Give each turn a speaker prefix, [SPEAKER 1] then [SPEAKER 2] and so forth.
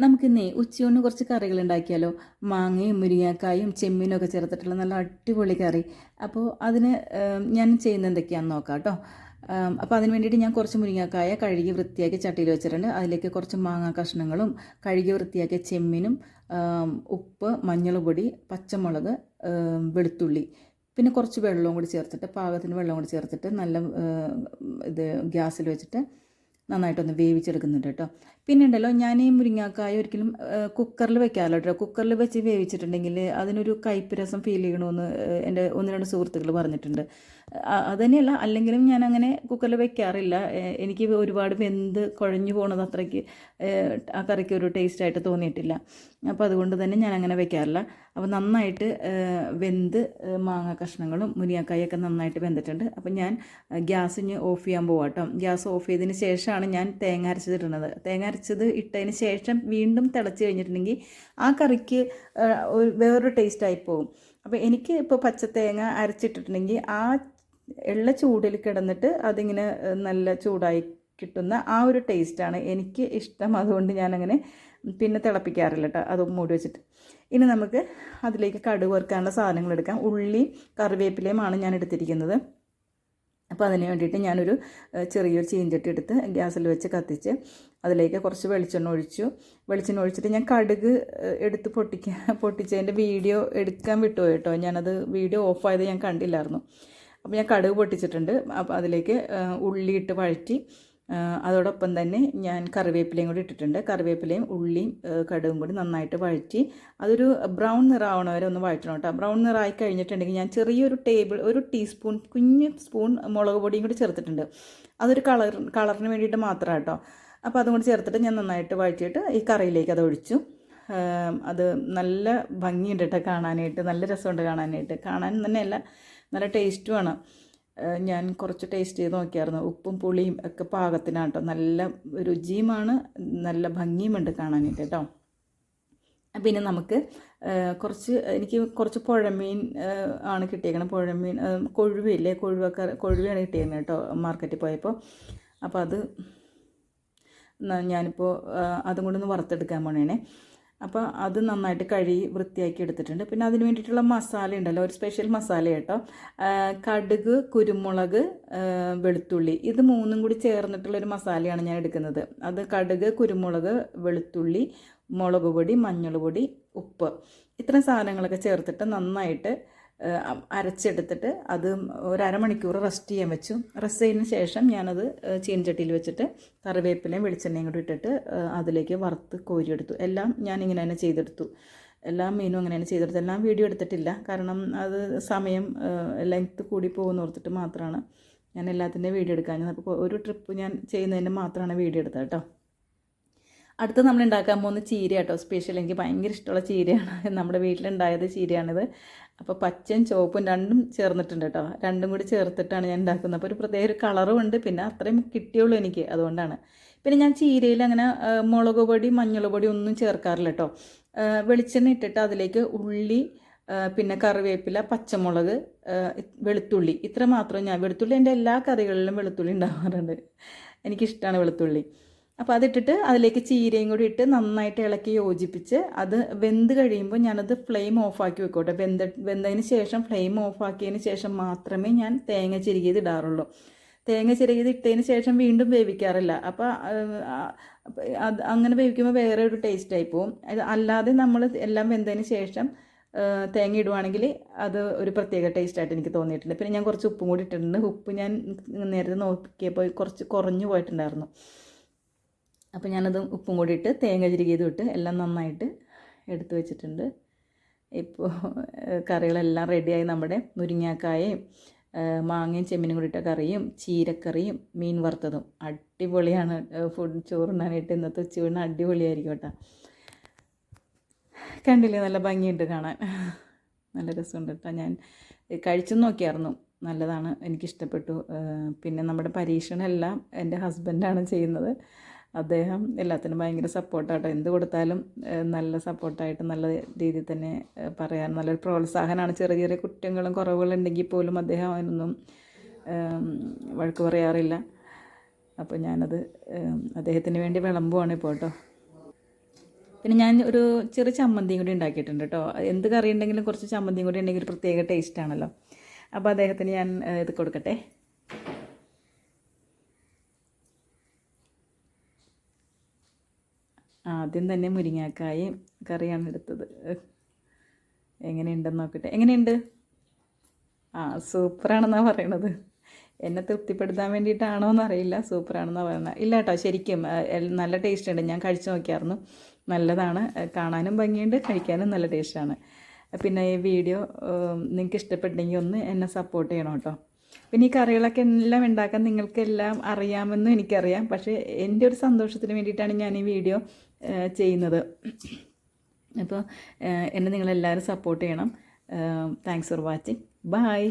[SPEAKER 1] നമുക്കിന്നേ ഉച്ചയൂണിന് കുറച്ച് കറികൾ ഉണ്ടാക്കിയാലോ. മാങ്ങയും മുരിങ്ങാക്കായും ചെമ്മീനും ഒക്കെ ചേർത്തിട്ടുള്ള നല്ല അടിപൊളി കറി. അപ്പോൾ അതിന് ഞാൻ ചെയ്യുന്നത് എന്തൊക്കെയാണെന്ന് നോക്കാം കേട്ടോ. അപ്പോൾ അതിന് വേണ്ടിയിട്ട് ഞാൻ കുറച്ച് മുരിങ്ങാക്കായ കഴുകി വൃത്തിയാക്കി ചട്ടിയിൽ വെച്ചിട്ടുണ്ട്. അതിലേക്ക് കുറച്ച് മാങ്ങാ കഷ്ണങ്ങളും കഴുകി വൃത്തിയാക്കിയ ചെമ്മീനും ഉപ്പ്, മഞ്ഞൾ പൊടി, പച്ചമുളക്, വെളുത്തുള്ളി, പിന്നെ കുറച്ച് വെള്ളവും കൂടി ചേർത്തിട്ട്, പാകത്തിന് വെള്ളം കൂടി ചേർത്തിട്ട് നല്ല ഇത് ഗ്യാസിൽ വെച്ചിട്ട് നന്നായിട്ടൊന്ന് വേവിച്ചെടുക്കുന്നുണ്ട് കേട്ടോ. പിന്നെ ഉണ്ടല്ലോ, ഞാൻ ഈ മുരിങ്ങാക്കായ ഒരിക്കലും കുക്കറിൽ വെക്കാമല്ലോ കേട്ടോ. കുക്കറിൽ വെച്ച് വേവിച്ചിട്ടുണ്ടെങ്കിൽ അതിനൊരു കയ്പ്പ് രസം ഫീൽ ചെയ്യണമെന്ന് എൻ്റെ ഒന്ന് രണ്ട് സുഹൃത്തുക്കൾ പറഞ്ഞിട്ടുണ്ട്. അതുതന്നെയല്ല, അല്ലെങ്കിലും ഞാൻ അങ്ങനെ കുക്കറിൽ വെക്കാറില്ല. എനിക്ക് ഒരുപാട് വെന്ത് കുഴഞ്ഞു പോകണത് അത്രയ്ക്ക് ആ കറിക്ക് ഒരു ടേസ്റ്റായിട്ട് തോന്നിയിട്ടില്ല. അപ്പോൾ അതുകൊണ്ട് തന്നെ ഞാൻ അങ്ങനെ വെക്കാറില്ല. അപ്പോൾ നന്നായിട്ട് വെന്ത് മാങ്ങ കഷ്ണങ്ങളും മുരിങ്ങാക്കായൊക്കെ നന്നായിട്ട് വെന്തിട്ടുണ്ട്. അപ്പോൾ ഞാൻ ഗ്യാസ് ഇനി ഓഫ് ചെയ്യാൻ പോവാം കേട്ടോ. ഗ്യാസ് ഓഫ് ചെയ്തതിന് ശേഷമാണ് ഞാൻ തേങ്ങ അരച്ചത് ഇടുന്നത്. തേങ്ങ അരച്ചത് ഇട്ടതിന് ശേഷം വീണ്ടും തിളച്ച് കഴിഞ്ഞിട്ടുണ്ടെങ്കിൽ ആ കറിക്ക് വേറൊരു ടേസ്റ്റായി പോകും. അപ്പോൾ എനിക്ക് ഇപ്പോൾ പച്ചത്തേങ്ങ അരച്ചിട്ടിട്ടുണ്ടെങ്കിൽ ആ എള്ള ചൂടിൽ കിടന്നിട്ട് അതിങ്ങനെ നല്ല ചൂടായി കിട്ടുന്ന ആ ഒരു ടേസ്റ്റാണ് എനിക്ക് ഇഷ്ടം. അതുകൊണ്ട് ഞാനങ്ങനെ പിന്നെ തിളപ്പിക്കാറില്ല കേട്ടോ, അത് മൂടി വെച്ചിട്ട്. ഇനി നമുക്ക് അതിലേക്ക് കടുക് വറുക്കാനുള്ള സാധനങ്ങൾ എടുക്കാം. ഉള്ളി കറിവേപ്പിലയുമാണ് ഞാൻ എടുത്തിരിക്കുന്നത്. അപ്പോൾ അതിന് വേണ്ടിയിട്ട് ഞാനൊരു ചെറിയൊരു ചീഞ്ചട്ടി എടുത്ത് ഗ്യാസിൽ വെച്ച് കത്തിച്ച് അതിലേക്ക് കുറച്ച് വെളിച്ചെണ്ണ ഒഴിച്ചു. വെളിച്ചെണ്ണ ഒഴിച്ചിട്ട് ഞാൻ കടുക് എടുത്ത് പൊട്ടിച്ചതിൻ്റെ വീഡിയോ എടുക്കാൻ വിട്ടുപോയി കേട്ടോ. ഞാനത് വീഡിയോ ഓഫായത് ഞാൻ കണ്ടില്ലായിരുന്നു. അപ്പോൾ ഞാൻ കടുക് പൊട്ടിച്ചിട്ടുണ്ട്. അപ്പോൾ അതിലേക്ക് ഉള്ളി ഇട്ട് വഴറ്റി അതോടൊപ്പം തന്നെ ഞാൻ കറിവേപ്പിലയും കൂടി ഇട്ടിട്ടുണ്ട്. കറിവേപ്പിലയും ഉള്ളിയും കടുകും കൂടി നന്നായിട്ട് വഴറ്റി അതൊരു ബ്രൗൺ നിറാവണ വരെ ഒന്ന് വഴറ്റണം കേട്ടോ. ബ്രൗൺ നിറായി കഴിഞ്ഞിട്ടുണ്ടെങ്കിൽ ഞാൻ ചെറിയൊരു ഒരു ടീസ്പൂൺ കുഞ്ഞ് സ്പൂൺ മുളക് പൊടിയും കൂടി ചേർത്തിട്ടുണ്ട്. അതൊരു കളറിന് വേണ്ടിയിട്ട് മാത്രമാണ് കേട്ടോ. അപ്പോൾ അതും കൂടി ചേർത്തിട്ട് ഞാൻ നന്നായിട്ട് വഴറ്റിയിട്ട് ഈ കറിയിലേക്ക് അത് ഒഴിച്ചു. അത് നല്ല ഭംഗിയുണ്ട് കേട്ടോ കാണാനായിട്ട്, നല്ല രസമുണ്ട് കാണാനായിട്ട്. കാണാൻ തന്നെയല്ല, നല്ല ടേസ്റ്റുമാണ്. ഞാൻ കുറച്ച് ടേസ്റ്റ് ചെയ്ത് നോക്കിയായിരുന്നു. ഉപ്പും പുളിയും ഒക്കെ പാകത്തിനാണ് കേട്ടോ. നല്ല രുചിയുമാണ്, നല്ല ഭംഗിയുമുണ്ട് കാണാനായിട്ട് കേട്ടോ. പിന്നെ നമുക്ക് എനിക്ക് കുറച്ച് പുഴമീൻ ആണ് കിട്ടിയേക്കണം. പുഴമീൻ കൊഴുവയില്ലേ, കൊഴുവയാണ് കിട്ടിയേക്കുന്നത് കേട്ടോ മാർക്കറ്റിൽ പോയപ്പോൾ. അപ്പോൾ അത് ഞാനിപ്പോൾ അതും കൊണ്ടൊന്ന് വറുത്തെടുക്കാൻ പോണേണേ. അപ്പോൾ അത് നന്നായിട്ട് കഴുകി വൃത്തിയാക്കി എടുത്തിട്ടുണ്ട്. പിന്നെ അതിന് വേണ്ടിയിട്ടുള്ള മസാല ഉണ്ടല്ലോ, ഒരു സ്പെഷ്യൽ മസാല കേട്ടോ. കടുക്, കുരുമുളക്, വെളുത്തുള്ളി, ഇത് മൂന്നും കൂടി ചേർന്നിട്ടുള്ളൊരു മസാലയാണ് ഞാൻ എടുക്കുന്നത്. അത് കടുക്, കുരുമുളക്, വെളുത്തുള്ളി, മുളക് പൊടി, മഞ്ഞൾ പൊടി, ഉപ്പ്, ഇത്രയും സാധനങ്ങളൊക്കെ ചേർത്തിട്ട് നന്നായിട്ട് അരച്ചെടുത്തിട്ട് അത് ഒരു അരമണിക്കൂർ റെസ്റ്റ് ചെയ്യാൻ വെച്ചു. റെസ്റ്റ് ചെയ്തതിന് ശേഷം ഞാനത് ചീനച്ചട്ടിയിൽ വെച്ചിട്ട് കറിവേപ്പിലയും വെളിച്ചെണ്ണയും കൂടി ഇട്ടിട്ട് അതിലേക്ക് വറുത്ത് കോരിയെടുത്തു. എല്ലാം ഞാനിങ്ങനെ തന്നെ ചെയ്തെടുത്തു. എല്ലാ മീനും അങ്ങനെ തന്നെ ചെയ്തെടുത്തു. എല്ലാം വീഡിയോ എടുത്തിട്ടില്ല, കാരണം അത് സമയം ലെങ്ത്ത് കൂടി പോകുന്ന ഓർത്തിട്ട് മാത്രമാണ് ഞാൻ എല്ലാത്തിൻ്റെയും വീഡിയോ എടുക്കാൻ. അപ്പോൾ ഒരു ട്രിപ്പ് ഞാൻ ചെയ്യുന്നതിന് മാത്രമാണ് വീഡിയോ എടുത്തത് കേട്ടോ. അടുത്ത് നമ്മൾ ഉണ്ടാക്കാൻ പോകുന്ന ചീര കേട്ടോ, സ്പെഷ്യൽ. എനിക്ക് ഭയങ്കര ഇഷ്ടമുള്ള ചീരയാണ്. നമ്മുടെ വീട്ടിലുണ്ടായത് ചീരയാണിത്. അപ്പോൾ പച്ചയും ചുവപ്പും രണ്ടും ചേർന്നിട്ടുണ്ട് കേട്ടോ. രണ്ടും കൂടി ചേർത്തിട്ടാണ് ഞാൻ ഉണ്ടാക്കുന്നത്. അപ്പോൾ ഒരു പ്രത്യേക ഒരു കളറും ഉണ്ട്. പിന്നെ അത്രയും കിട്ടിയുള്ളൂ എനിക്ക്, അതുകൊണ്ടാണ്. പിന്നെ ഞാൻ ചീരയിൽ അങ്ങനെ മുളക് പൊടി, മഞ്ഞൾ പൊടി ഒന്നും ചേർക്കാറില്ല കേട്ടോ. വെളിച്ചെണ്ണ ഇട്ടിട്ട് അതിലേക്ക് ഉള്ളി, പിന്നെ കറിവേപ്പില, പച്ചമുളക്, വെളുത്തുള്ളി, ഇത്ര മാത്രം. വെളുത്തുള്ളി എൻ്റെ എല്ലാ കറികളിലും വെളുത്തുള്ളി ഉണ്ടാകാറുണ്ട്. എനിക്കിഷ്ടമാണ് വെളുത്തുള്ളി. അപ്പോൾ അതിട്ടിട്ട് അതിലേക്ക് ചീരയും കൂടി ഇട്ട് നന്നായിട്ട് ഇളക്കി യോജിപ്പിച്ച് അത് വെന്ത് കഴിയുമ്പോൾ ഞാനത് ഫ്ലെയിം ഓഫാക്കി വെക്കോട്ടെ. വെന്തതിന് ശേഷം ഫ്ലെയിം ഓഫാക്കിയതിന് ശേഷം മാത്രമേ ഞാൻ തേങ്ങ ചിരകിയത് ഇടാറുള്ളൂ. തേങ്ങ ചിരകിയത് ഇട്ടതിന് ശേഷം വീണ്ടും വേവിക്കാറില്ല. അപ്പോൾ അത് അങ്ങനെ വേവിക്കുമ്പോൾ വേറെ ഒരു ടേസ്റ്റായി പോവും. അല്ലാതെ നമ്മൾ എല്ലാം വെന്തതിന് ശേഷം തേങ്ങ ഇടുവാണെങ്കിൽ അത് ഒരു പ്രത്യേക ടേസ്റ്റായിട്ട് എനിക്ക് തോന്നിയിട്ടുണ്ട്. പിന്നെ ഞാൻ കുറച്ച് ഉപ്പും കൂടി ഇട്ടിട്ടുണ്ട്. ഉപ്പ് ഞാൻ നേരത്തെ നോക്കിയപ്പോൾ കുറച്ച് കുറഞ്ഞു പോയിട്ടുണ്ടായിരുന്നു. അപ്പോൾ ഞാനത് ഉപ്പും കൂടി ഇട്ട് തേങ്ങ ചിരകിയതും ഇട്ട് എല്ലാം നന്നായിട്ട് എടുത്ത് വെച്ചിട്ടുണ്ട്. ഇപ്പോൾ കറികളെല്ലാം റെഡിയായി. നമ്മുടെ മുരിങ്ങാക്കായയും മാങ്ങയും ചെമ്മീനും കൂടി ഇട്ട കറിയും ചീരക്കറിയും മീൻ വറുത്തതും അടിപൊളിയാണ്. ചോറുണ്ണാനായിട്ട് ഇന്നത്തെ ഉച്ചയൂണ് അടിപൊളിയായിരിക്കും കേട്ടോ. കണ്ടില്ലേ, നല്ല ഭംഗിയുണ്ട് കാണാൻ, നല്ല രസമുണ്ട് കേട്ടോ. ഞാൻ കഴിച്ചു നോക്കിയായിരുന്നു, നല്ലതാണ്, എനിക്കിഷ്ടപ്പെട്ടു. പിന്നെ നമ്മുടെ പരീക്ഷണമെല്ലാം എൻ്റെ ഹസ്ബൻഡാണ് ചെയ്യുന്നത്. അദ്ദേഹം എല്ലാത്തിനും ഭയങ്കര സപ്പോർട്ടാട്ടോ. എന്ത് കൊടുത്താലും നല്ല സപ്പോർട്ടായിട്ട് നല്ല രീതിയിൽ തന്നെ പറയാൻ നല്ലൊരു പ്രോത്സാഹനമാണ്. ചെറിയ ചെറിയ കുറ്റങ്ങളും കുറവുകളും ഉണ്ടെങ്കിൽ പോലും അദ്ദേഹം അതിനൊന്നും വഴക്ക് പറയാറില്ല. അപ്പോൾ ഞാനത് അദ്ദേഹത്തിന് വേണ്ടി വിളമ്പുവാണ് ഇപ്പോൾ കേട്ടോ. പിന്നെ ഞാൻ ഒരു ചെറിയ ചമ്മന്തിയും കൂടി ഉണ്ടാക്കിയിട്ടുണ്ട് കേട്ടോ. എന്ത് കറി ഉണ്ടെങ്കിലും കുറച്ച് ചമ്മന്തിയും കൂടി ഉണ്ടെങ്കിൽ ഒരു പ്രത്യേക ടേസ്റ്റ് ആണല്ലോ. അപ്പോൾ അദ്ദേഹത്തിന് ഞാൻ ഇത് കൊടുക്കട്ടെ. ആദ്യം തന്നെ മുരിങ്ങാക്കായും കറിയാണ് എടുത്തത്. എങ്ങനെയുണ്ടെന്ന് നോക്കട്ടെ. എങ്ങനെയുണ്ട്? സൂപ്പറാണെന്നാണ് പറയണത്. എന്നെ തൃപ്തിപ്പെടുത്താൻ വേണ്ടിയിട്ടാണോ എന്നറിയില്ല, സൂപ്പറാണെന്നാണ് പറയുന്നത്. ഇല്ല കേട്ടോ, ശരിക്കും നല്ല ടേസ്റ്റ് ഉണ്ട്. ഞാൻ കഴിച്ചു നോക്കിയായിരുന്നു, നല്ലതാണ്. കാണാനും ഭംഗിയുണ്ട്, കഴിക്കാനും നല്ല ടേസ്റ്റാണ്. പിന്നെ ഈ വീഡിയോ നിങ്ങൾക്ക് ഇഷ്ടപ്പെട്ടെങ്കിൽ ഒന്ന് എന്നെ സപ്പോർട്ട് ചെയ്യണം കേട്ടോ. പിന്നെ ഈ കറികളൊക്കെ എല്ലാം ഉണ്ടാക്കാൻ നിങ്ങൾക്കെല്ലാം അറിയാമെന്നും എനിക്കറിയാം. പക്ഷേ എൻ്റെ ഒരു സന്തോഷത്തിന് വേണ്ടിയിട്ടാണ് ഞാൻ ഈ വീഡിയോ ചെയ്യുന്നത്. അപ്പോൾ എന്നെ നിങ്ങളെല്ലാവരും സപ്പോർട്ട് ചെയ്യണം. Thanks for watching. ബൈ.